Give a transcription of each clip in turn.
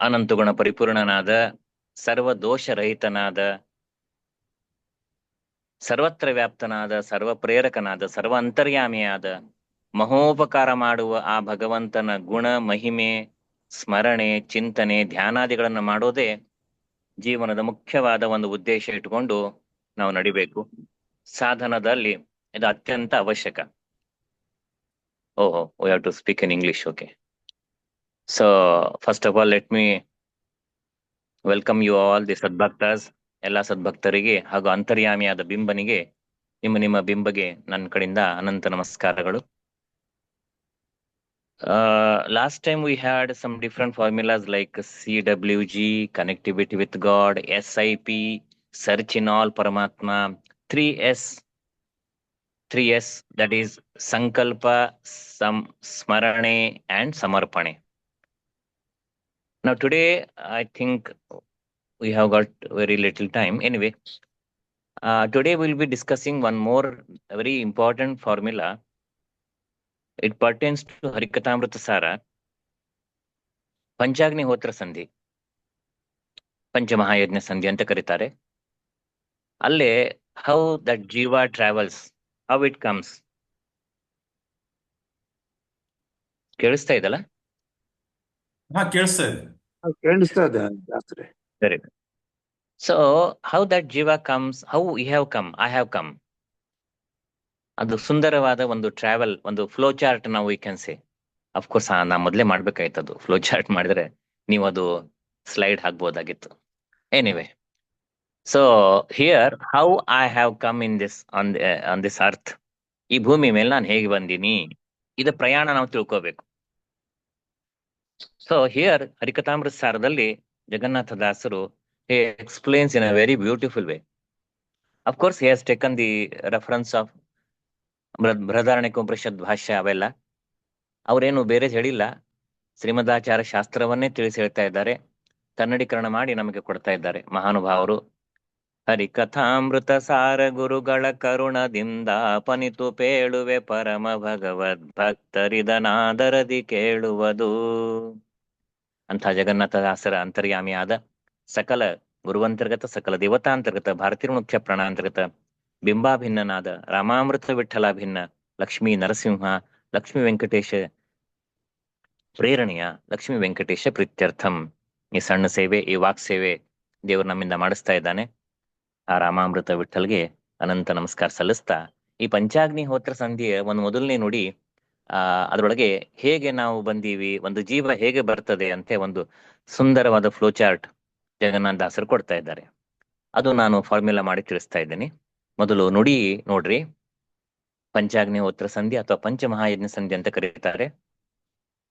ಅನಂತಗುಣ ಪರಿಪೂರ್ಣನಾದ ಸರ್ವದೋಷರಹಿತನಾದ ಸರ್ವತ್ರ ವ್ಯಾಪ್ತನಾದ ಸರ್ವ ಪ್ರೇರಕನಾದ ಸರ್ವ ಅಂತರ್ಯಾಮಿಯಾದ ಮಹೋಪಕಾರ ಮಾಡುವ ಆ ಭಗವಂತನ ಗುಣ ಮಹಿಮೆ ಸ್ಮರಣೆ ಚಿಂತನೆ ಧ್ಯಾನಾದಿಗಳನ್ನು ಮಾಡೋದೇ ಜೀವನದ ಮುಖ್ಯವಾದ ಒಂದು ಉದ್ದೇಶ ಇಟ್ಟುಕೊಂಡು ನಾವು ನಡಿಬೇಕು. ಸಾಧನದಲ್ಲಿ ಇದು ಅತ್ಯಂತ ಅವಶ್ಯಕ. ಓಹೋ, we have to speak in English. Okay, so first of all let me welcome you all the ಸದ್ಭಕ್ತಸ್. ಎಲ್ಲ ಸದ್ಭಕ್ತರಿಗೆ ಹಾಗೂ ಅಂತರ್ಯಾಮಿಯಾದ ಬಿಂಬನಿಗೆ ನಿಮ್ಮ ಬಿಂಬಗೆ ನನ್ನ ಕಡೆಯಿಂದ ಅನಂತ ನಮಸ್ಕಾರಗಳು. Last time we had some different formulas like CWG, connectivity with God, SIP, search in all Paramatma, 3S, 3S, that is Sankalpa, Smarane and Samarpane. Now today I think we have got very little time. Anyway, today we'll be discussing one more very important formula. It pertains to Harikatamrita Sara, ಪಂಚಾಗ್ನಿಹೋತ್ರ ಸಂಧಿ, ಪಂಚಮಹಾಯಜ್ಞ ಸಂಧಿ ಅಂತ ಕರೀತಾರೆ. ಅಲ್ಲೇ how that ಜೀವ travels, how it comes. ಕೇಳಿಸ್ತಾ ಇದಲ್ಲ? ಕೇಳಿಸ್ತಾ ಇದೆ ಶಾಸ್ತ್ರಿ. ಸರಿ. ಸೊ ಹೌ ದಟ್ ಜೀವ comes, how you have come, I have come. ಅದು ಸುಂದರವಾದ ಒಂದು ಟ್ರಾವೆಲ್, ಒಂದು ಫ್ಲೋ ಚಾರ್ಟ್ ನಾವು ವಿ ಕ್ಯಾನ್ ಸೇ. ಅಫ್ಕೋರ್ಸ್ ನಾ ಮೊದಲೇ ಮಾಡ್ಬೇಕಾಯ್ತದು. ಫ್ಲೋ ಚಾರ್ಟ್ ಮಾಡಿದ್ರೆ ನೀವು ಅದು ಸ್ಲೈಡ್ ಹಾಕ್ಬೋದಾಗಿತ್ತು. Anyway, so here how I have come in this on this earth. ಈ ಭೂಮಿ ಮೇಲೆ ನಾನು ಹೇಗೆ ಬಂದೀನಿ, ಇದು ಪ್ರಯಾಣ ನಾವು ತಿಳ್ಕೋಬೇಕು. ಸೊ ಹಿಯರ್ ಹರಿಕಥಾಮೃತ ಸಾರದಲ್ಲಿ ಜಗನ್ನಾಥ ದಾಸರು he explains in a very beautiful way. Of course, he has taken the reference of Brihadaranyakopanishad ಭಾಷ್ಯ ಅವೆಲ್ಲ. ಅವರೇನು ಬೇರೆ ಹೇಳಿಲ್ಲ, ಶ್ರೀಮದಾಚಾರ್ಯ ಶಾಸ್ತ್ರವನ್ನೇ ತಿಳಿಸಿ ಹೇಳ್ತಾ ಇದ್ದಾರೆ, ಕನ್ನಡೀಕರಣ ಮಾಡಿ ನಮಗೆ ಕೊಡ್ತಾ ಇದ್ದಾರೆ ಮಹಾನುಭಾವರು. ಹರಿಕಥಾಮೃತ ಸಾರ ಗುರುಗಳ ಕರುಣದಿಂದ ಪನಿತು ಪೇಳುವೆ ಪರಮ ಭಗವದ್ ಭಕ್ತರಿದನಾದರದಿ ಕೇಳುವುದು ಅಂಥ ಜಗನ್ನಾಥದಾಸರ ಅಂತರ್ಯಾಮಿಯಾದ ಸಕಲ ಗುರುವಂತರ್ಗತ ಸಕಲ ದೇವತಾಂತರ್ಗತ ಭಾರತೀಯ ಮುಖ್ಯ ಪ್ರಾಣಾಂತರ್ಗತ ಬಿಂಬಾಭಿನ್ನನಾದ ರಾಮಾಮೃತ ವಿಠಲಾಭಿನ್ನ ಲಕ್ಷ್ಮೀ ನರಸಿಂಹ ಲಕ್ಷ್ಮೀ ವೆಂಕಟೇಶ ಪ್ರೇರಣೆಯ ಲಕ್ಷ್ಮೀ ವೆಂಕಟೇಶ ಪ್ರೀತ್ಯರ್ಥಂ ಈ ಸಣ್ಣ ಸೇವೆ, ಈ ವಾಕ್ ಸೇವೆ ದೇವರು ನಮ್ಮಿಂದ ಮಾಡಿಸ್ತಾ ಇದ್ದಾನೆ. ಆ ರಾಮಾಮೃತ ವಿಠಲ್ಗೆ ಅನಂತ ನಮಸ್ಕಾರ ಸಲ್ಲಿಸ್ತಾ, ಈ ಪಂಚಾಗ್ನಿಹೋತ್ರ ಸಂಧಿಯ ಒಂದು ಮೊದಲನೇ ನುಡಿ, ಅದರೊಳಗೆ ಹೇಗೆ ನಾವು ಬಂದೀವಿ, ಒಂದು ಜೀವ ಹೇಗೆ ಬರ್ತದೆ ಅಂತ ಒಂದು ಸುಂದರವಾದ ಫ್ಲೋ ಚಾರ್ಟ್ ಜಗನ್ನಾಥ ದಾಸರು ಕೊಡ್ತಾ ಇದ್ದಾರೆ. ಅದು ನಾನು ಫಾರ್ಮ್ಯುಲಾ ಮಾಡಿ ತಿಳಿಸ್ತಾ ಇದ್ದೀನಿ. ಮೊದಲು ನುಡಿ ನೋಡ್ರಿ. ಪಂಚಾಗ್ನಿಹೋತ್ರ ಸಂಧಿ ಅಥವಾ ಪಂಚಮಹಾಯಜ್ಞ ಸಂಧಿ ಅಂತ ಕರೀತಾರೆ.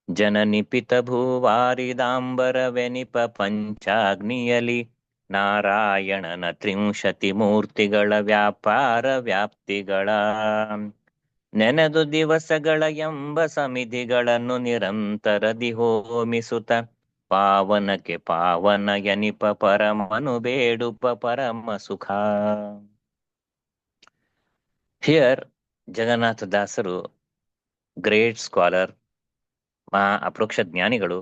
ಜನನಿಪಿತ ಭೂವಾರಿದಾಂಬರ ವೆನಿಪ ಪಂಚಾಗ್ನಿಯಲಿ ನಾರಾಯಣನ ತ್ರಿಂಶತಿ ಮೂರ್ತಿಗಳ ವ್ಯಾಪಾರ ವ್ಯಾಪ್ತಿಗಳ ನೆನೆದು ದಿವಸಗಳ ಎಂಬ ಸಮಿಧಿಗಳನ್ನು ನಿರಂತರದಿ ಹೋಮಿಸುತ್ತ ಪಾವನಕ್ಕೆ ಪಾವನ ಯನಿಪ ಪರಮನು ಬೇಡುಪ ಪರಮ ಸುಖ. ಹಿಯರ್ ಜಗನ್ನಾಥ ದಾಸರು, ಗ್ರೇಟ್ ಸ್ಕಾಲರ್, ಮಹಾ ಅಪ್ರೋಕ್ಷ ಜ್ಞಾನಿಗಳು,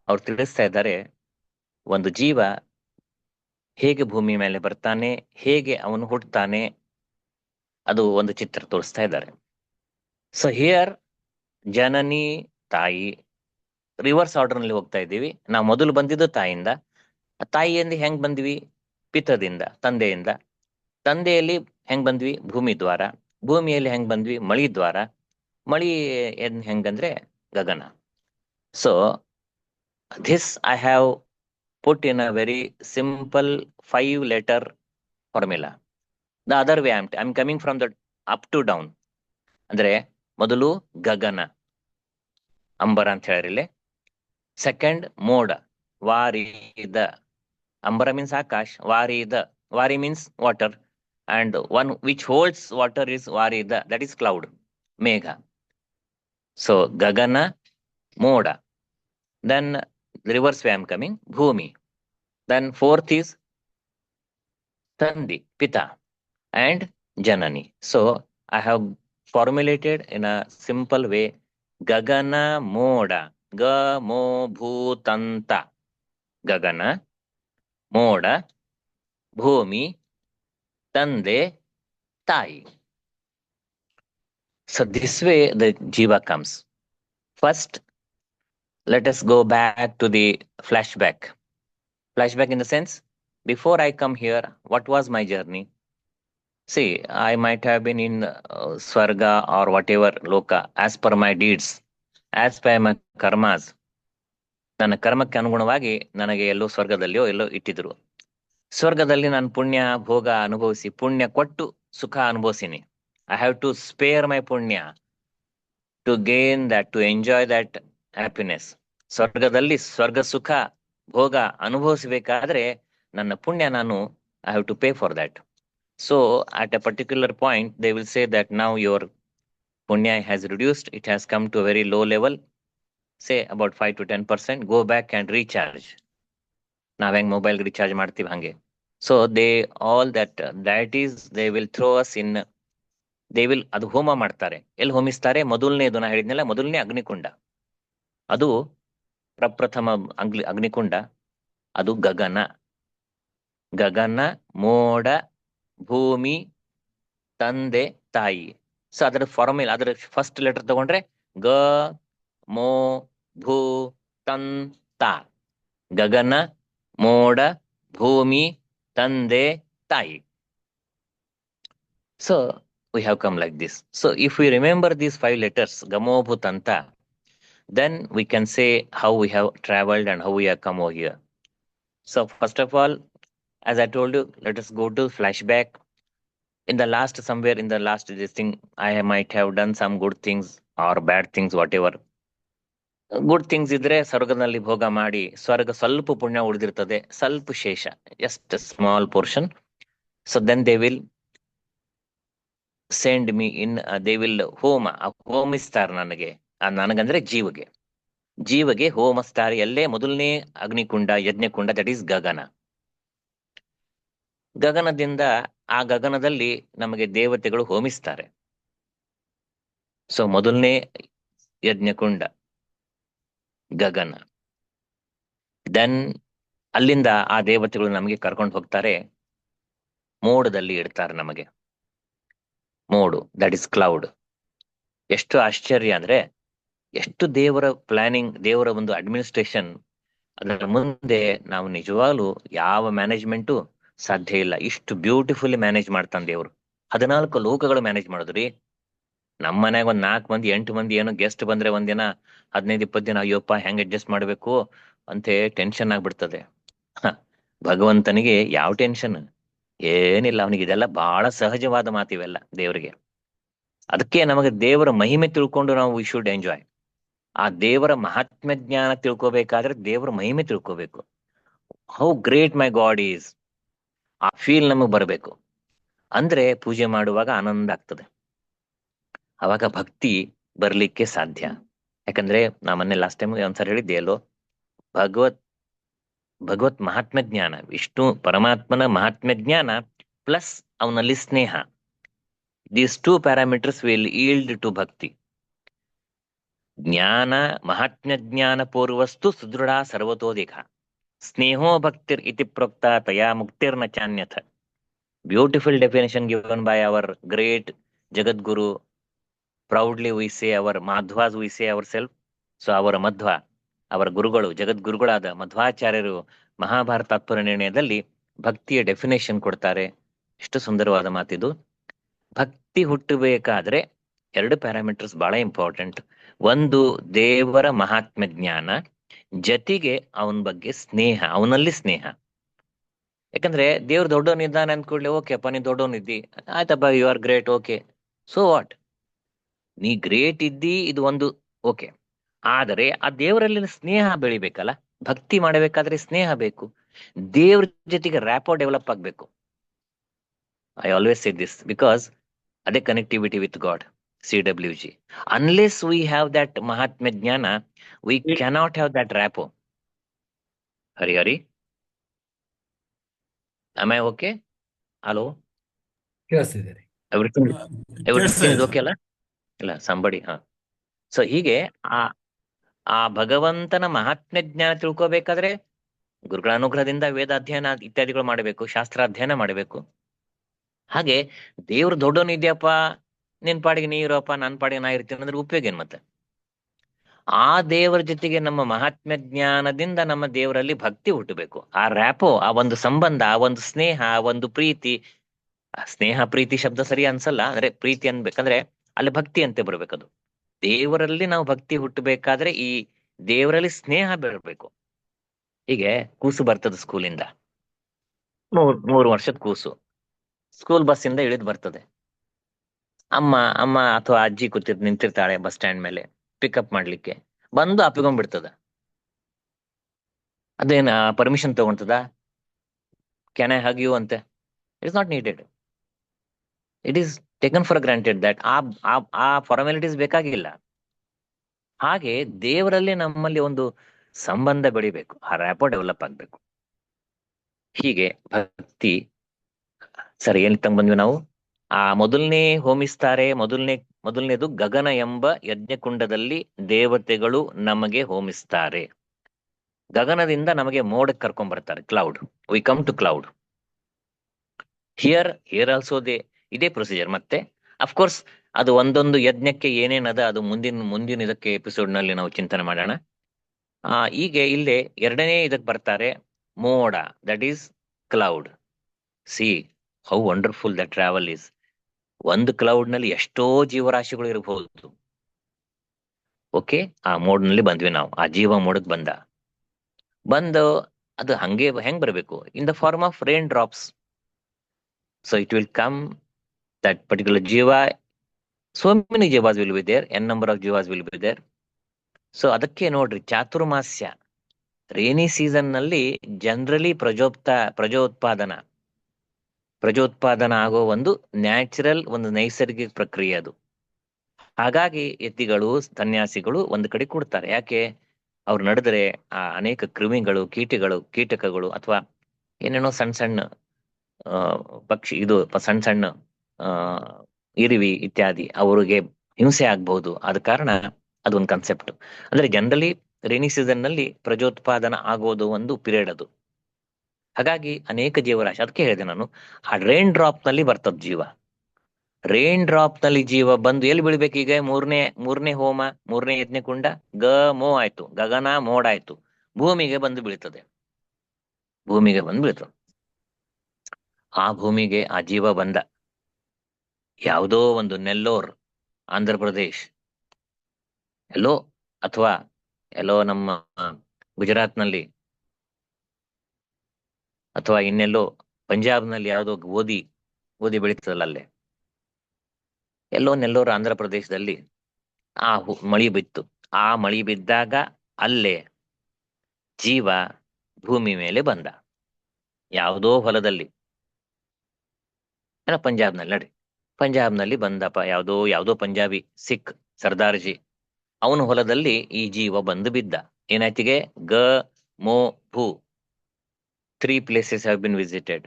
ಅವ್ರು ತಿಳಿಸ್ತಾ ಇದ್ದಾರೆ ಒಂದು ಜೀವ ಹೇಗೆ ಭೂಮಿ ಮೇಲೆ ಬರ್ತಾನೆ, ಹೇಗೆ ಅವನು ಹುಟ್ಟುತ್ತಾನೆ, ಅದು ಒಂದು ಚಿತ್ರ ತೋರಿಸ್ತಾ ಇದ್ದಾರೆ. ಸೊ ಹಿಯರ್ ಜನನಿ ತಾಯಿ, ರಿವರ್ಸ್ ಆರ್ಡರ್ ನಲ್ಲಿ ಹೋಗ್ತಾ ಇದ್ದೀವಿ. ನಾವು ಮೊದಲು ಬಂದಿದ್ದು ತಾಯಿಯಿಂದ. ತಾಯಿಯಿಂದ ಹೆಂಗ್ ಬಂದ್ವಿ? ಪಿತದಿಂದ, ತಂದೆಯಿಂದ. ತಂದೆಯಲ್ಲಿ ಹೆಂಗ್ ಬಂದ್ವಿ? ಭೂಮಿ ದ್ವಾರ. ಭೂಮಿಯಲ್ಲಿ ಹೆಂಗ್ ಬಂದ್ವಿ? ಮಳಿ ದ್ವಾರ. ಮಳಿ ಹೆಂಗಂದ್ರೆ ಗಗನ. So this I have put in a very simple 5-letter formula. The other way I am coming from the up to down. ಅಂದ್ರೆ ಮೊದಲು ಗಗನ, ಅಂಬರ ಅಂತ ಹೇಳಿರಿಲೆ. ಸೆಕೆಂಡ್ ಮೋಡ, ವಾರಿದ. ಅಂಬರ means Akash, ವಾರಿದ, Wari means water, and one which holds water is varida, that is cloud, megha. So gagana, moda. Then the reverse way I am coming, bhumi. Then fourth is tandi, pita, and janani. So I have formulated in a simple way: gagana moda, ga mo bhutanta. ಗಗನ, ಮೋಡ, ಭೂಮಿ, ತಂದೆ, ತಾಯಿ. So this way the jiva comes. First, let us go back to the flashback. Flashback in the sense, before I come here, what was my journey? See, I might have been in Swarga or whatever loka as per my deeds, as per my karmas. ನನ್ನ ಕರ್ಮಕ್ಕೆ ಅನುಗುಣವಾಗಿ ನನಗೆ ಎಲ್ಲೋ ಸ್ವರ್ಗದಲ್ಲಿಯೋ ಎಲ್ಲೋ ಇಟ್ಟಿದ್ರು. ಸ್ವರ್ಗದಲ್ಲಿ ನಾನು ಪುಣ್ಯ ಭೋಗ ಅನುಭವಿಸಿ ಪುಣ್ಯ ಕೊಟ್ಟು ಸುಖ ಅನುಭವಿಸಿನಿ. I have to spare my ಪುಣ್ಯ to gain that, to enjoy that happiness. ಸ್ವರ್ಗದಲ್ಲಿ ಸ್ವರ್ಗ ಸುಖ ಭೋಗ ಅನುಭವಿಸಬೇಕಾದ್ರೆ ನನ್ನ ಪುಣ್ಯ ನಾನು I have to pay for that. So at a particular point, they will say that now your punya has reduced. It has come to a very low level, say about 5 to 10%. Go back and recharge. ನಾವ್ ಹೆಂಗ್ mobile recharge ಮಾಡ್ತೀವಿ ಹಂಗೆ. So they all that deities they will throw us in, they will, ಅದು ಹೋಮ ಮಾಡ್ತಾರೆ. ಎಲ್ಲಿ ಹೋಮಿಸ್ತಾರೆ? ಮೊದಲನೇದು ನಾ ಹೇಳಿದ್ನಲ್ಲ, ಮೊದಲನೇ ಅಗ್ನಿಕುಂಡ. ಅದು ಪ್ರಪ್ರಥಮ ಅಗ್ನಿಕುಂಡ. ಅದು ಗಗನ. ಗಗನ, ಮೋಡ, ಭೂಮಿ, ತಂದೆ, ತಾಯಿ. ಸೊ ಅದರ ಫಾರ್ಮುಲಾ, ಅದರ ಫಸ್ಟ್ ಲೆಟರ್ ತಗೊಂಡ್ರೆ ಗ, ಮೋ, ಭೂ, ತನ್, ತಾ. ಗಗನ, ಮೋಡ, ಭೂಮಿ, ತಂದೆ, ತಾಯಿ. So we have come like this. So if we remember these 5 letters, Gamo, Bhu, Tanta, then we can say how we have traveled and how we have come over here. So first of all, as I told you, let us go to flashback. In the last, somewhere in the last this thing, I might have done some good things or bad things, whatever. Good things ಇದ್ರೆ ಸ್ವರ್ಗದಲ್ಲಿ ಭೋಗ ಮಾಡಿ, ಸ್ವರ್ಗ ಸ್ವಲ್ಪ ಪುಣ್ಯ ಉಳಿದಿರ್ತದೆ, ಸ್ವಲ್ಪ ಶೇಷ, just small portion. So then they will send me in, they will ಹೋಮಿಸ್ತಾರೆ ನನಗೆ. ನನಗಂದ್ರೆ ಜೀವಗೆ, ಜೀವಗೆ ಹೋಮಿಸ್ತಾರೆ ಎಲ್ಲೇ? ಮೊದಲನೇ ಅಗ್ನಿಕುಂಡ, ಯಜ್ಞಕುಂಡ, ದಟ್ ಈಸ್ ಗಗನ. ಗಗನದಿಂದ, ಆ ಗಗನದಲ್ಲಿ ನಮಗೆ ದೇವತೆಗಳು ಹೋಮಿಸ್ತಾರೆ. ಸೊ ಮೊದಲನೇ ಯಜ್ಞಕುಂಡ ಗಗನ. ದೆನ್ ಅಲ್ಲಿಂದ ಆ ದೇವತೆಗಳು ನಮಗೆ ಕರ್ಕೊಂಡು ಹೋಗ್ತಾರೆ, ಮೋಡದಲ್ಲಿ ಇಡ್ತಾರೆ ನಮಗೆ. Mode, that is cloud. ಎಷ್ಟು ಆಶ್ಚರ್ಯ ಅಂದ್ರೆ, ಎಷ್ಟು ದೇವರ ಪ್ಲಾನಿಂಗ್, ದೇವರ ಒಂದು ಅಡ್ಮಿನಿಸ್ಟ್ರೇಷನ್. ಅದರ ಮುಂದೆ ನಾವು ನಿಜವಾಗ್ಲೂ ಯಾವ ಮ್ಯಾನೇಜ್ಮೆಂಟು ಸಾಧ್ಯ ಇಲ್ಲ. ಇಷ್ಟು ಬ್ಯೂಟಿಫುಲ್ಲಿ ಮ್ಯಾನೇಜ್ ಮಾಡ್ತಾನೆ ದೇವರು. 14 ಲೋಕಗಳು ಮ್ಯಾನೇಜ್ ಮಾಡೋದ್ರಿ. ನಮ್ಮ ಮನ್ಯಾಗ ಒಂದ್ 4 ಮಂದಿ 8 ಮಂದಿ ಏನೋ ಗೆಸ್ಟ್ ಬಂದ್ರೆ ಒಂದಿನ 15-20 ದಿನ ಅಯ್ಯೋಪ್ಪ ಹೆಂಗ್ ಅಡ್ಜಸ್ಟ್ ಮಾಡ್ಬೇಕು ಅಂತೆ ಟೆನ್ಷನ್ ಆಗ್ಬಿಡ್ತದೆ. ಭಗವಂತನಿಗೆ ಯಾವ ಟೆನ್ಷನ್ ಏನಿಲ್ಲ, ಅವನಿಗೆ ಇದೆಲ್ಲ ಬಹಳ ಸಹಜವಾದ ಮಾತಿವೆಲ್ಲ ದೇವರಿಗೆ. ಅದಕ್ಕೆ ನಮಗೆ ದೇವರ ಮಹಿಮೆ ತಿಳ್ಕೊಂಡು ನಾವು ವಿ ಶುಡ್ ಎಂಜಾಯ್. ಆ ದೇವರ ಮಹಾತ್ಮ್ಯ ಜ್ಞಾನ ತಿಳ್ಕೊಬೇಕಾದ್ರೆ ದೇವರ ಮಹಿಮೆ ತಿಳ್ಕೋಬೇಕು. How great my God is, ಆ ಫೀಲ್ ನಮಗ್ ಬರಬೇಕು. ಅಂದ್ರೆ ಪೂಜೆ ಮಾಡುವಾಗ ಆನಂದ ಆಗ್ತದೆ, ಅವಾಗ ಭಕ್ತಿ ಬರ್ಲಿಕ್ಕೆ ಸಾಧ್ಯ. ಯಾಕಂದ್ರೆ ನಾ ಮೊನ್ನೆ ಲಾಸ್ಟ್ ಟೈಮ್ ಒಂದ್ಸರಿ ಹೇಳಿದ್ದೆ ಅಲ್ಲೋ, ಭಗವತ್ ಮಹಾತ್ಮ ಜ್ಞಾನ, ವಿಷ್ಣು ಪರಮಾತ್ಮನ ಮಹಾತ್ಮ ಜ್ಞಾನ ಪ್ಲಸ್ ಅವನಲ್ಲಿ ಸ್ನೇಹ, these 2 parameters will yield to ಭಕ್ತಿ. ಜ್ಞಾನ, ಮಹಾತ್ಮ್ಯ ಜ್ಞಾನ ಪೂರ್ವಸ್ತು ಸುದೃಢ ಸರ್ವತೋದಿಕ, ಸ್ನೇಹೋ ಭಕ್ತಿರ್ ಇತಿ ಪ್ರೋಕ್ತ ತಯಾ ಮುಕ್ತಿರ್ನ ಚಾನ್ಯಥ. Beautiful definition given by our great ಜಗದ್ಗುರು. ಪ್ರೌಡ್ಲಿ ವಿ ಸೇ ಅವರ್ ಮಾಧ್ವಾಸ್, ವಿ ಸೇ ಅವರ್ ಸೆಲ್ಫ್. ಸೊ ಅವರ ಮಧ್ವ, ಅವರ ಗುರುಗಳು, ಜಗದ್ಗುರುಗಳಾದ ಮಧ್ವಾಚಾರ್ಯರು ಮಹಾಭಾರತ ತಾತ್ಪರ್ಯ ನಿರ್ಣಯದಲ್ಲಿ ಭಕ್ತಿಯ ಡೆಫಿನೇಷನ್ ಕೊಡ್ತಾರೆ. ಎಷ್ಟು ಸುಂದರವಾದ ಮಾತಿದು. ಭಕ್ತಿ ಹುಟ್ಟಬೇಕಾದ್ರೆ 2 ಪ್ಯಾರಾಮೀಟರ್ಸ್ ಬಹಳ ಇಂಪಾರ್ಟೆಂಟ್. ಒಂದು ದೇವರ ಮಹಾತ್ಮ ಜ್ಞಾನ, ಜೊತೆಗೆ ಅವನ ಬಗ್ಗೆ ಸ್ನೇಹ, ಅವನಲ್ಲಿ ಸ್ನೇಹ. ಯಾಕಂದ್ರೆ ದೇವ್ರ ದೊಡ್ಡವನಿದ್ದಾನೆ ಅಂದ ಕೂಡಲೇ ಓಕೆ ಅಪ್ಪ ನೀ ದೊಡ್ಡವನಿದ್ದಿ, ಆಯ್ತಪ್ಪ you are great, okay, so what, ನೀ ಗ್ರೇಟ್ ಇದ್ದಿ, ಇದು ಒಂದು ಓಕೆ. ಆದರೆ ಆ ದೇವರಲ್ಲಿ ಸ್ನೇಹ ಬೆಳಿಬೇಕಲ್ಲ. ಭಕ್ತಿ ಮಾಡಬೇಕಾದ್ರೆ ಸ್ನೇಹ ಬೇಕು, ದೇವ್ರ ಜೊತೆಗೆ ರ್ಯಾಪೋ ಡೆವಲಪ್ ಆಗ್ಬೇಕು. I always say this because ಅದೇ connectivity with God, CWG. Unless we have that ಮಹಾತ್ಮ್ಯ ಜ್ಞಾನ, we cannot have that rapport. Hari Hari, am I okay? Hello, ಕೇಳಿಸ್ತಿದೆ. ಎವ್ರಿಥಿಂಗ್ ಕೇಳಿಸ್ತಾ ಇಸ್ ಓಕೆ ಅಲ್ಲ? ಇಲ್ಲ ಸಂಬಡಿ. ಹಾ, ಸೊ ಹೀಗೆ ಆ ಆ ಭಗವಂತನ ಮಹಾತ್ಮ್ಯ ಜ್ಞಾನ ತಿಳ್ಕೋಬೇಕಾದ್ರೆ ಗುರುಗಳ ಅನುಗ್ರಹದಿಂದ ವೇದ ಅಧ್ಯಯನ ಇತ್ಯಾದಿಗಳು ಮಾಡಬೇಕು, ಶಾಸ್ತ್ರ ಅಧ್ಯಯನ ಮಾಡಬೇಕು. ಹಾಗೆ ದೇವ್ರು ದೊಡ್ಡವನು ಇದೆಯಪ್ಪ, ನಿನ್ ಪಾಡಿಗೆ ನೀ ಇರೋಪ್ಪ, ನನ್ನ ಪಾಡಿಗೆ ನಾ ಇರ್ತೀನಿ ಅಂದ್ರೆ ಉಪಯೋಗ ಏನ್ ಮತ್ತೆ? ಆ ದೇವರ ಜೊತೆಗೆ ನಮ್ಮ ಮಹಾತ್ಮ್ಯ ಜ್ಞಾನದಿಂದ ನಮ್ಮ ದೇವರಲ್ಲಿ ಭಕ್ತಿ ಹುಟ್ಟಬೇಕು. ಆ ರ್ಯಾಪೋ, ಆ ಒಂದು ಸಂಬಂಧ, ಆ ಒಂದು ಸ್ನೇಹ, ಆ ಒಂದು ಪ್ರೀತಿ. ಆ ಸ್ನೇಹ ಪ್ರೀತಿ ಶಬ್ದ ಸರಿ ಅನ್ಸಲ್ಲ, ಅಂದ್ರೆ ಪ್ರೀತಿ ಅನ್ಬೇಕಂದ್ರೆ ಅಲ್ಲಿ ಭಕ್ತಿ ಅಂತೆ ಬರ್ಬೇಕದು. ದೇವರಲ್ಲಿ ನಾವು ಭಕ್ತಿ ಹುಟ್ಟಬೇಕಾದ್ರೆ ಈ ದೇವರಲ್ಲಿ ಸ್ನೇಹ ಬೆಳಬೇಕು. ಹೀಗೆ ಕೂಸು ಬರ್ತದೆ ಸ್ಕೂಲಿಂದ, 3 ವರ್ಷದ ಕೂಸು ಸ್ಕೂಲ್ ಬಸ್ಸಿಂದ ಇಳಿದು ಬರ್ತದೆ. ಅಮ್ಮ ಅಮ್ಮ ಅಥವಾ ಅಜ್ಜಿ ನಿಂತಿರ್ತಾಳೆ ಬಸ್ ಸ್ಟ್ಯಾಂಡ್ ಮೇಲೆ ಪಿಕಪ್ ಮಾಡ್ಲಿಕ್ಕೆ, ಬಂದು ಅಪ್ಪಿಕೊಂಡ್ಬಿಡ್ತದ. ಅದೇನ ಪರ್ಮಿಷನ್ ತಗೊಂತದ? ಕ್ಯಾನ್ ಐ ಹಗ್ ಯು ಅಂತೆ? It's not needed. It is taken for granted that ಆ ಫಾರ್ಮಾಲಿಟೀಸ್ ಬೇಕಾಗಿಲ್ಲ. ಹಾಗೆ ದೇವರಲ್ಲಿ ನಮ್ಮಲ್ಲಿ ಒಂದು ಸಂಬಂಧ ಬೆಳಿಬೇಕು, ಆ ರ್ಯಾಪೋ ಡೆವಲಪ್ ಆಗ್ಬೇಕು. ಹೀಗೆ ಭಕ್ತಿ. ಸರಿ, ಏನ್ ತಂಗ್ ಬಂದ್ವಿ ನಾವು? ಆ ಮೊದಲನೇ ಹೋಮಿಸ್ತಾರೆ. ಮೊದಲನೇದು ಗಗನ ಎಂಬ ಯಜ್ಞಕುಂಡದಲ್ಲಿ ದೇವತೆಗಳು ನಮಗೆ ಹೋಮಿಸ್ತಾರೆ. ಗಗನದಿಂದ ನಮಗೆ ಮೋಡಕ್ಕೆ ಕರ್ಕೊಂಡ್ ಬರ್ತಾರೆ, cloud. We come to cloud. Here also ಇದೇ ಪ್ರೊಸೀಜರ್. ಮತ್ತೆ ಅಫ್ಕೋರ್ಸ್ ಅದು ಒಂದೊಂದು ಯಜ್ಞಕ್ಕೆ ಏನೇನದ ಅದು ಮುಂದಿನ ಇದಕ್ಕೆ ಎಪಿಸೋಡ್ ನಲ್ಲಿ ನಾವು ಚಿಂತನೆ ಮಾಡೋಣ. ಹೀಗೆ ಇಲ್ಲೇ ಎರಡನೇ ಇದಕ್ಕೆ ಬರ್ತಾರೆ, ಮೋಡ, that is cloud. C how wonderful the travel is. ಒಂದು ಕ್ಲೌಡ್ ನಲ್ಲಿ ಎಷ್ಟೋ ಜೀವರಾಶಿಗಳು ಇರಬಹುದು. ಓಕೆ, ಆ ಮೋಡ್ ನಲ್ಲಿ ಬಂದ್ವಿ ನಾವು, ಆ ಜೀವ ಮೋಡಕ್ ಬಂದು ಅದು ಹಂಗೆ ಹೆಂಗ್ ಬರಬೇಕು? In the form of raindrops. So it will come, that particular ಜೀವ. ಸೋ ಮೆನಿ ಜೀವಾಸ್ will be there, N number of ಜೀವಾಸ್ ವಿಲ್ ಬಿ ದೇರ್. ಸೊ ಅದಕ್ಕೆ ನೋಡ್ರಿ, ಚಾತುರ್ಮಾಸ್ಯ, ರೇನಿ ಸೀಸನ್ ನಲ್ಲಿ ಜನರಲಿ ಪ್ರಜೋತ್ಪಾದನ ಆಗೋ ಒಂದು ನ್ಯಾಚುರಲ್, ಒಂದು ನೈಸರ್ಗಿಕ ಪ್ರಕ್ರಿಯೆ ಅದು. ಹಾಗಾಗಿ ಯತಿಗಳು, ಸನ್ಯಾಸಿಗಳು ಒಂದು ಕಡೆ ಕೂಡ್ತಾರೆ. ಯಾಕೆ? ಅವ್ರು ನಡೆದ್ರೆ ಆ ಅನೇಕ ಕ್ರಿಮಿಗಳು, ಕೀಟಕಗಳು ಅಥವಾ ಏನೇನೋ ಸಣ್ಣ ಸಣ್ಣ ಪಕ್ಷಿ, ಇದು ಸಣ್ಣ ಸಣ್ಣ ಇರುವಿ ಇತ್ಯಾದಿ ಅವ್ರಿಗೆ ಹಿಂಸೆ ಆಗ್ಬಹುದು. ಆದ ಕಾರಣ ಅದೊಂದು ಕಾನ್ಸೆಪ್ಟ್. ಅಂದ್ರೆ ಜನರಲಿ ರೇನಿ ಸೀಸನ್ ನಲ್ಲಿ ಪ್ರಜೋತ್ಪಾದನ ಆಗೋದು ಒಂದು ಪೀರಿಯಡ್ ಅದು. ಹಾಗಾಗಿ ಅನೇಕ ಜೀವರಾಶಿ, ಅದಕ್ಕೆ ಹೇಳಿದೆ ನಾನು, ಆ ರೈನ್ ಡ್ರಾಪ್ ನಲ್ಲಿ ಬರ್ತದ ಜೀವ. ರೈನ್ ಡ್ರಾಪ್ ನಲ್ಲಿ ಜೀವ ಬಂದು ಎಲ್ಲಿ ಬೀಳ್ಬೇಕು? ಈಗ ಮೂರನೇ ಹೋಮ, ಮೂರನೇ ಯಜ್ಞಕುಂಡ ಮೋ ಆಯ್ತು, ಗಗನ ಮೋಡ್ ಆಯ್ತು, ಭೂಮಿಗೆ ಬಂದು ಬೀಳ್ತದೆ. ಆ ಭೂಮಿಗೆ ಆ ಜೀವ ಬಂದ. ಯಾವುದೋ ಒಂದು ನೆಲ್ಲೋರ್, ಆಂಧ್ರ ಪ್ರದೇಶ್ ಎಲ್ಲೋ, ಅಥವಾ ಎಲ್ಲೋ ನಮ್ಮ ಗುಜರಾತ್ ನಲ್ಲಿ, ಅಥವಾ ಇನ್ನೆಲ್ಲೋ ಪಂಜಾಬ್ ನಲ್ಲಿ ಯಾವುದೋ ಗೋಧಿ ಬೆಳೀತದಲ್ಲ ಅಲ್ಲೇ, ಎಲ್ಲೋ ನೆಲ್ಲೋರ್ ಆಂಧ್ರ ಪ್ರದೇಶದಲ್ಲಿ ಮಳಿ ಬಿತ್ತು. ಆ ಮಳಿ ಬಿದ್ದಾಗ ಅಲ್ಲೇ ಜೀವ ಭೂಮಿ ಮೇಲೆ ಬಂದ. ಯಾವುದೋ ಹೊಲದಲ್ಲಿ, ಪಂಜಾಬ್ನಲ್ಲಿ ಬಂದಪ್ಪ. ಯಾವುದೋ ಪಂಜಾಬಿ ಸಿಖ್ ಸರ್ದಾರ್ಜಿ, ಅವನ ಹೊಲದಲ್ಲಿ ಈ ಜೀವ ಬಂದು ಬಿದ್ದ. ಏನಾಯ್ತಿಗೆ? ಮೋ ಭೂ, 3 places have been visited.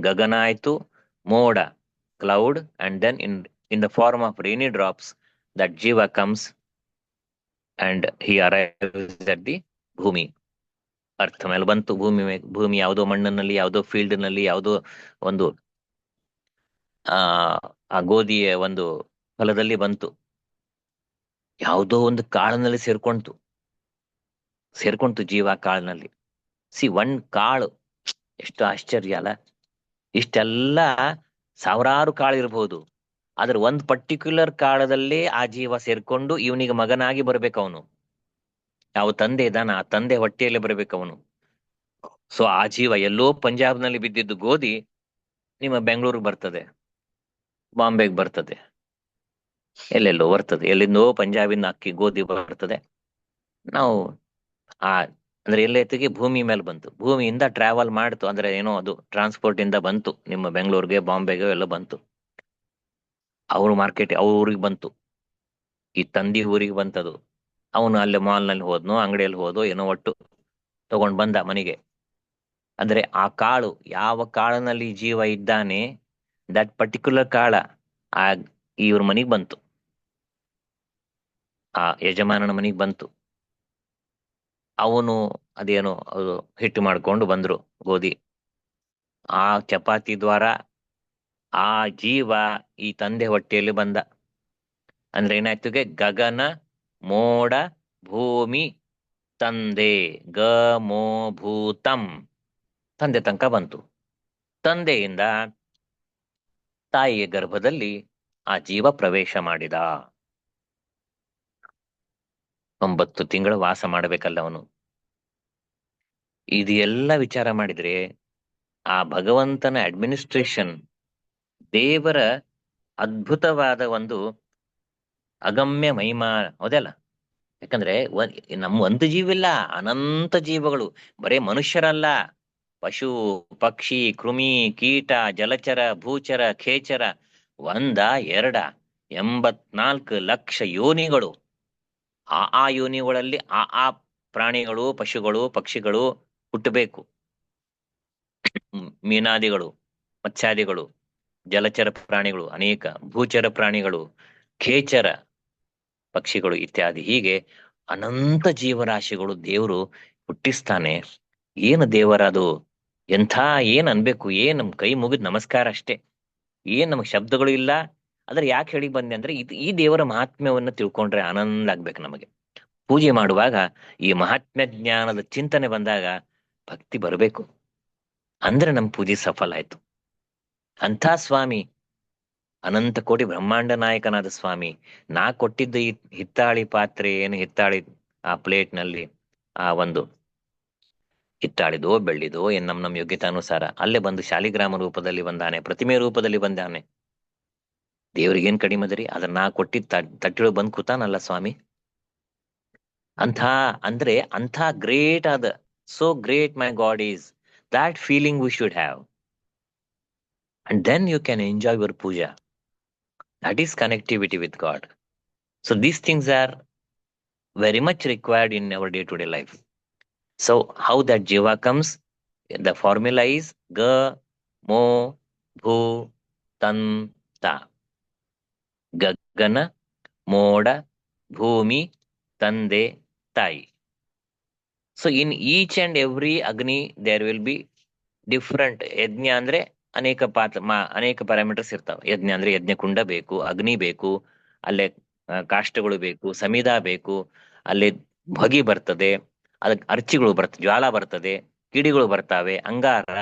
ಗಗನ ಆಯ್ತು, ಮೋಡ cloud, and then in the form of rainy drops that jiva comes and he arrives at the ಭೂಮಿ. ಅರ್ಥ ಮೇಲೆ ಬಂತು. ಭೂಮಿ ಯಾವುದೋ ಮಣ್ಣಿನಲ್ಲಿ, ಯಾವುದೋ ಫೀಲ್ಡ್ ನಲ್ಲಿ, ಯಾವುದೋ ಒಂದು ಆ ಗೋಧಿಯ ಒಂದು ಹೊಲದಲ್ಲಿ ಬಂತು. ಯಾವುದೋ ಒಂದು ಕಾಳಿನಲ್ಲಿ ಸೇರ್ಕೊಂತು ಜೀವ ಕಾಳಿನಲ್ಲಿ. ಒಂದ್ ಕಾಳು, ಎಷ್ಟು ಆಶ್ಚರ್ಯ ಅಲ್ಲ! ಇಷ್ಟೆಲ್ಲ ಸಾವಿರಾರು ಕಾಳು ಇರಬಹುದು, ಆದ್ರೆ ಒಂದ್ ಪರ್ಟಿಕ್ಯುಲರ್ ಕಾಳದಲ್ಲಿ ಆ ಜೀವ ಸೇರ್ಕೊಂಡು ಇವನಿಗೆ ಮಗನಾಗಿ ಬರ್ಬೇಕು. ಅವನು ಯಾವ ತಂದೆ ಇದ್ದಾನ, ಆ ತಂದೆ ಹೊಟ್ಟೆಯಲ್ಲಿ ಬರ್ಬೇಕು ಅವನು. ಸೊ ಆ ಜೀವ ಎಲ್ಲೋ ಪಂಜಾಬ್ನಲ್ಲಿ ಬಿದ್ದಿದ್ದು ಗೋಧಿ ನಿಮ್ಮ ಬೆಂಗಳೂರಿಗೆ ಬರ್ತದೆ, ಬಾಂಬೆಗೆ ಬರ್ತದೆ, ಎಲ್ಲೆಲ್ಲೋ ಬರ್ತದೆ. ಎಲ್ಲಿಂದೋ ಪಂಜಾಬಿನ ಅಕ್ಕಿ ಗೋಧಿ ಬರ್ತದೆ. ನಾವು ಅಂದ್ರೆ ಎಲ್ಲೈತಿಗೆ ಭೂಮಿ ಮೇಲೆ ಬಂತು, ಭೂಮಿಯಿಂದ ಟ್ರಾವೆಲ್ ಮಾಡ್ತು. ಅಂದ್ರೆ ಏನೋ ಅದು ಟ್ರಾನ್ಸ್ಪೋರ್ಟ್ ಇಂದ ಬಂತು, ನಿಮ್ಮ ಬೆಂಗಳೂರಿಗೆ, ಬಾಂಬೆಗೆ ಎಲ್ಲ ಬಂತು. ಅವ್ರ ಮಾರ್ಕೆಟ್ ಊರಿಗೆ ಬಂತು, ಈ ತಂದಿ ಊರಿಗೆ ಬಂತದು. ಅವನು ಅಲ್ಲೇ ಮಾಲ್ನಲ್ಲಿ ಹೋದ್ನೋ, ಅಂಗಡಿಯಲ್ಲಿ ಹೋದೋ ಏನೋ, ಒಟ್ಟು ತಗೊಂಡ್ ಬಂದ ಮನೆಗೆ. ಅಂದ್ರೆ ಆ ಕಾಳು, ಯಾವ ಕಾಳಿನಲ್ಲಿ ಜೀವ ಇದ್ದಾನೆ, ದಟ್ ಪರ್ಟಿಕ್ಯುಲರ್ ಕಾಳ ಇವ್ರ ಮನೆಗ್ ಬಂತು, ಆ ಯಜಮಾನನ ಮನೆಗ್ ಬಂತು. ಅವನು ಅದೇನು ಅದು ಹಿಟ್ಟು ಮಾಡ್ಕೊಂಡು ಬಂದ್ರು ಗೋಧಿ. ಆ ಚಪಾತಿ ದ್ವಾರ ಆ ಜೀವ ಈ ತಂದೆ ಹೊಟ್ಟೆಯಲ್ಲಿ ಬಂದ. ಅಂದ್ರೆ ಏನಾಯ್ತುಗೆ ಗಗನ ಮೋಡ ಭೂಮಿ ತಂದೆ ಗ ಮೋ ಭೂತಂ ತಂದೆ ತನಕ ಬಂತು. ತಂದೆಯಿಂದ ತಾಯಿಯ ಗರ್ಭದಲ್ಲಿ ಆ ಜೀವ ಪ್ರವೇಶ ಮಾಡಿದ. 9 ತಿಂಗಳು ವಾಸ ಮಾಡಬೇಕಲ್ಲ ಅವನು. ಇದೆಲ್ಲ ವಿಚಾರ ಮಾಡಿದ್ರೆ ಆ ಭಗವಂತನ ಅಡ್ಮಿನಿಸ್ಟ್ರೇಷನ್, ದೇವರ ಅದ್ಭುತವಾದ ಒಂದು ಅಗಮ್ಯ ಮಹಿಮಾ, ಹೌದಲ್ಲ? ಯಾಕಂದ್ರೆ ನಮ್ಮ ಒಂದು ಜೀವಿಲ್ಲ, ಅನಂತ ಜೀವಗಳು. ಬರೇ ಮನುಷ್ಯರಲ್ಲ, ಪಶು ಪಕ್ಷಿ ಕೃಮಿ ಕೀಟ ಜಲಚರ ಭೂಚರ ಖೇಚರ, 1 2 84 ಲಕ್ಷ ಯೋನಿಗಳು. ಆ ಯೋನಿಗಳಲ್ಲಿ ಆ ಪ್ರಾಣಿಗಳು ಪಶುಗಳು ಪಕ್ಷಿಗಳು ಹುಟ್ಟಬೇಕು. ಮೀನಾದಿಗಳು ಮತ್ಸ್ಯಾದಿಗಳು ಜಲಚರ ಪ್ರಾಣಿಗಳು ಅನೇಕ, ಭೂಚರ ಪ್ರಾಣಿಗಳು, ಖೇಚರ ಪಕ್ಷಿಗಳು ಇತ್ಯಾದಿ. ಹೀಗೆ ಅನಂತ ಜೀವರಾಶಿಗಳು ದೇವರು ಹುಟ್ಟಿಸ್ತಾನೆ. ಏನು ದೇವರದು! ಎಂಥ ಏನ್ ಅನ್ಬೇಕು, ನಮ್ ಕೈ ಮುಗಿದ್ ನಮಸ್ಕಾರ ಅಷ್ಟೇ. ನಮಗ್ ಶಬ್ದಗಳು ಇಲ್ಲ. ಆದ್ರೆ ಯಾಕೆ ಹೇಳಿ ಬಂದೆ ಅಂದ್ರೆ ಈ ದೇವರ ಮಹಾತ್ಮ್ಯವನ್ನು ತಿಳ್ಕೊಂಡ್ರೆ ಆನಂದ ಆಗ್ಬೇಕು ನಮಗೆ. ಪೂಜೆ ಮಾಡುವಾಗ ಈ ಮಹಾತ್ಮ್ಯ ಜ್ಞಾನದ ಚಿಂತನೆ ಬಂದಾಗ ಭಕ್ತಿ ಬರಬೇಕು. ಅಂದ್ರೆ ನಮ್ ಪೂಜೆ ಸಫಲ ಆಯ್ತು. ಅಂಥ ಸ್ವಾಮಿ, ಅನಂತ ಕೋಟಿ ಬ್ರಹ್ಮಾಂಡ ನಾಯಕನಾದ ಸ್ವಾಮಿ, ನಾ ಕೊಟ್ಟಿದ್ದ ಈ ಹಿತ್ತಾಳಿ ಪಾತ್ರೆ, ಹಿತ್ತಾಳಿ ಆ ಪ್ಲೇಟ್ ನಲ್ಲಿ ಆ ಒಂದು ಹಿತ್ತಾಳಿದೋ ಬೆಳ್ಳಿದೋ ನಮ್ ಯೋಗ್ಯತಾನುಸಾರ ಅಲ್ಲೇ ಬಂದು ಶಾಲಿಗ್ರಾಮ ರೂಪದಲ್ಲಿ ಬಂದಾನೆ, ಪ್ರತಿಮೆ ರೂಪದಲ್ಲಿ ಬಂದಾನೆ. ದೇವ್ರಿಗೇನ್ ಕಡಿಮೆ ಅದರಿ? ಅದನ್ನ ನಾ ಕೊಟ್ಟಿದ್ದ ತಟ್ಟಿಳು ಬಂದ್ ಕೂತಾನಲ್ಲ ಸ್ವಾಮಿ. ಅಂಥ ಗ್ರೇಟ್ ಆದ, so great my God is, that feeling we should have, and then you can enjoy your puja. That is connectivity with God. So these things are very much required in our day-to-day life. So how that jiva comes, the formula is ga mo bhu tanta. ಗಗನ ಮೋಡ ಭೂಮಿ ತಂದೆ ತಾಯಿ. So in each and every ಅಗ್ನಿ there will be different. ಯಜ್ಞ ಅಂದ್ರೆ ಅನೇಕ ಅನೇಕ parameters ಇರ್ತಾವೆ. ಯಜ್ಞ ಅಂದ್ರೆ ಯಜ್ಞಕುಂಡ ಬೇಕು, ಅಗ್ನಿ ಬೇಕು, ಅಲ್ಲೇ ಕಾಷ್ಟಗಳು ಬೇಕು, ಸಮಿದ ಬೇಕು, ಅಲ್ಲಿ ಹೊಗೆ ಬರ್ತದೆ, ಅದಕ್ಕೆ ಅರ್ಚಿಗಳು ಬರ್ತದೆ, ಜ್ವಾಲ ಬರ್ತದೆ, ಕಿಡಿಗಳು ಬರ್ತಾವೆ, ಅಂಗಾರ.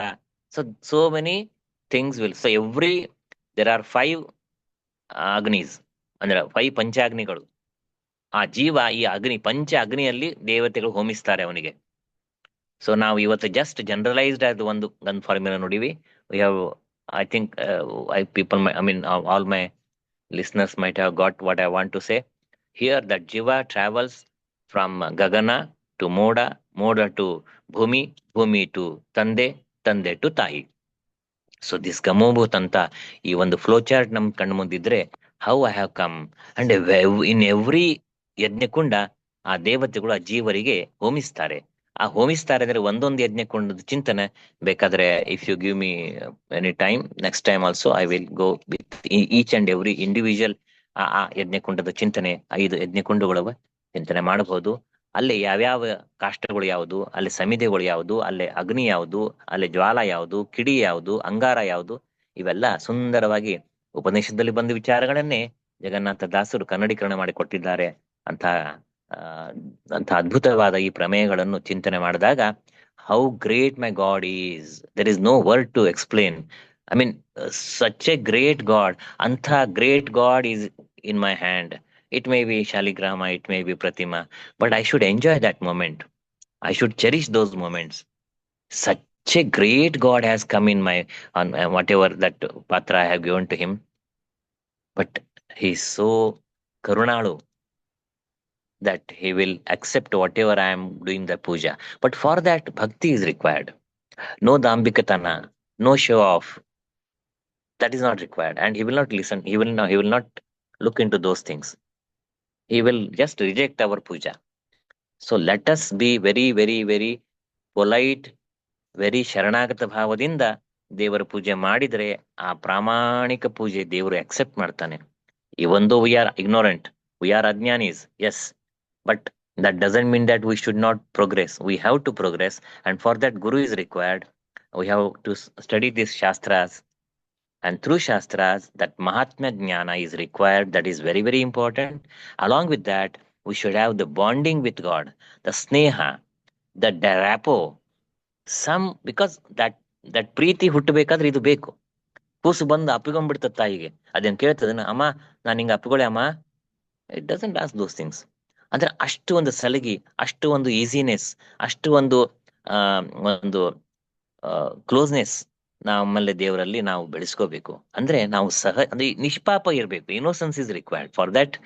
So many things will. So there are 5 ಅಗ್ನೀಸ್, ಅಂದ್ರೆ 5 ಪಂಚಾಗ್ನಿಗಳು. ಆ ಜೀವ ಈ ಪಂಚ ಅಗ್ನಿಯಲ್ಲಿ ದೇವತೆಗಳು ಹೋಮಿಸ್ತಾರೆ ಅವನಿಗೆ. ಸೊ ನಾವು ಇವತ್ತು ಜಸ್ಟ್ ಜನರಲೈಸ್ಡ್ ಆದ ಒಂದು ಫಾರ್ಮುಲಾ ನೋಡಿವಿ. We have, I think all my listeners might have got what I want to say here, that jiva travels from gagana to moda to bhumi to tande to tayi. So this ಗಮೋಭೂತ್ ಅಂತ ಈ ಒಂದು flow chart ನಮ್ ಕಣ್ಣು ಮುಂದಿದ್ರೆ, how I have come, and in every ಯಜ್ಞಕುಂಡ ಆ ದೇವತೆಗಳು ಆ ಜೀವರಿಗೆ ಹೋಮಿಸ್ತಾರೆ. ಆ ಹೋಮಿಸ್ತಾರೆ ಅಂದ್ರೆ ಒಂದೊಂದು ಯಜ್ಞಕುಂಡದ ಚಿಂತನೆ ಬೇಕಾದ್ರೆ, if you give me any time, next time also I will go with each and every individual ಆ ಯಜ್ಞಕುಂಡದ ಚಿಂತನೆ. 5 ಯಜ್ಞಕುಂಡಗಳ ಚಿಂತನೆ ಮಾಡಬಹುದು. ಅಲ್ಲಿ ಯಾವ್ಯಾವ ಕಾಷ್ಟಗಳು ಯಾವುದು, ಅಲ್ಲಿ ಸಮಿದೆಗಳು ಯಾವುದು, ಅಲ್ಲಿ ಅಗ್ನಿ ಯಾವುದು, ಅಲ್ಲಿ ಜ್ವಾಲ ಯಾವುದು, ಕಿಡಿ ಯಾವುದು, ಅಂಗಾರ ಯಾವುದು, ಇವೆಲ್ಲ ಸುಂದರವಾಗಿ ಉಪನಿಷತ್ತಲ್ಲಿ ಬಂದ ವಿಚಾರಗಳನ್ನೇ ಜಗನ್ನಾಥ ದಾಸರು ಕನ್ನಡೀಕರಣ ಮಾಡಿ ಕೊಟ್ಟಿದ್ದಾರೆ. ಅಂತ ಅದ್ಭುತವಾದ ಈ ಪ್ರಮೇಯಗಳನ್ನು ಚಿಂತನೆ ಮಾಡಿದಾಗ, how great my God is, there is no word to explain. I mean such a great God. ಅಂಥ great God is in my hand. It may be Shaligrama, it may be Pratima, but I should enjoy that moment. I should cherish those moments. Such a great God has come in on whatever that patra I have given to him. But he is so karunalu that he will accept whatever I am doing the puja. But for that, bhakti is required. No dambikatana, no show off. That is not required. And he will not listen. He will not look into those things. He will just reject our puja. So let us be very, very, very polite, very ಶರಣಾಗತ ಭಾವದಿಂದ ದೇವರ ಪೂಜೆ ಮಾಡಿದ್ರೆ ಆ ಪ್ರಾಮಾಣಿಕ ಪೂಜೆ ದೇವರು accept ಮಾಡ್ತಾನೆ. Even though we are ignorant, we are ajnanis, yes, but That doesn't mean that we should not progress. We have to progress, and for that guru is required. We have to study these shastras, and through shastras that mahatma jnana is required. That is very, very important. Along with that, we should have the bonding with God, the sneha, the rapport, some, because that ಪ್ರೀತಿ ಹುಟ್ಟಬೇಕಾದ್ರೆ ಇದು ಬೇಕು. ಕೂಸು ಬಂದು ಅಪ್ಪಿಕೊಂಡ್ಬಿಡ್ತದ ತಾಯಿಗೆ, ಅದೇನ್ ಕೇಳ್ತದನ, ಅಮ್ಮ ನಾನು ಹಿಂಗ ಅಪ್ಪಿಕೊಳ್ಳೆ ಅಮ್ಮ, it doesn't ask those things. ಅಂದ್ರೆ ಅಷ್ಟು ಒಂದು ಸಲಗಿ, ಅಷ್ಟು ಒಂದು ಈಸಿನೆಸ್, ಅಷ್ಟು ಒಂದು ಆ ಒಂದು ಕ್ಲೋಸ್ನೆಸ್ ನಮ್ಮಲ್ಲಿ ದೇವರಲ್ಲಿ ನಾವು ಬೆಳೆಸ್ಕೋಬೇಕು. ಅಂದ್ರೆ ನಾವು ಅಂದ್ರೆ ನಿಷ್ಪಾಪ ಇರಬೇಕು. Innocence is required. For that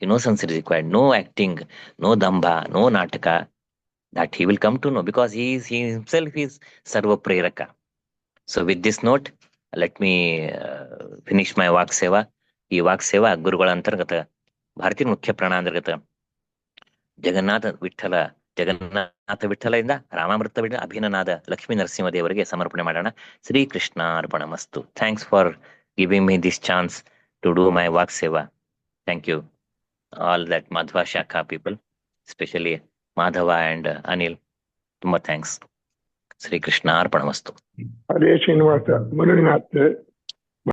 innocence is required. No acting, no ದಂಭ, ನೋ ನಾಟಕ. That he will come to know, because he himself is sarva preraka. So with this note, let me finish my walk ಸೇವಾ. ಈ walk ಸೇವಾ ಗುರುಗಳ ಅಂತರ್ಗತ ಭಾರತೀಯ ಮುಖ್ಯ ಪ್ರಾಣಾಂತರ್ಗತ ಜಗನ್ನಾಥ ವಿಠಲದಿಂದ ರಾಮಾಮೃತ ಅಭಿನನಾದ ಲಕ್ಷ್ಮೀ ನರಸಿಂಹ ದೇವರಿಗೆ ಸಮರ್ಪಣೆ ಮಾಡೋಣ. ಶ್ರೀಕೃಷ್ಣ ಅರ್ಪಣಮಸ್ತು. Thanks for giving me this chance to do my ವಾಕ್ ಸೇವಾ. Thank you all that Madhva ಶಾಖಾ people, especially Madhava and Anil. ತುಂಬಾ ಥ್ಯಾಂಕ್ಸ್. ಶ್ರೀಕೃಷ್ಣ ಅರ್ಪಣಮಸ್ತು. ಹರೇ ಶ್ರೀನಿವಾಸ. ಮುರುಳಿನಾಥ್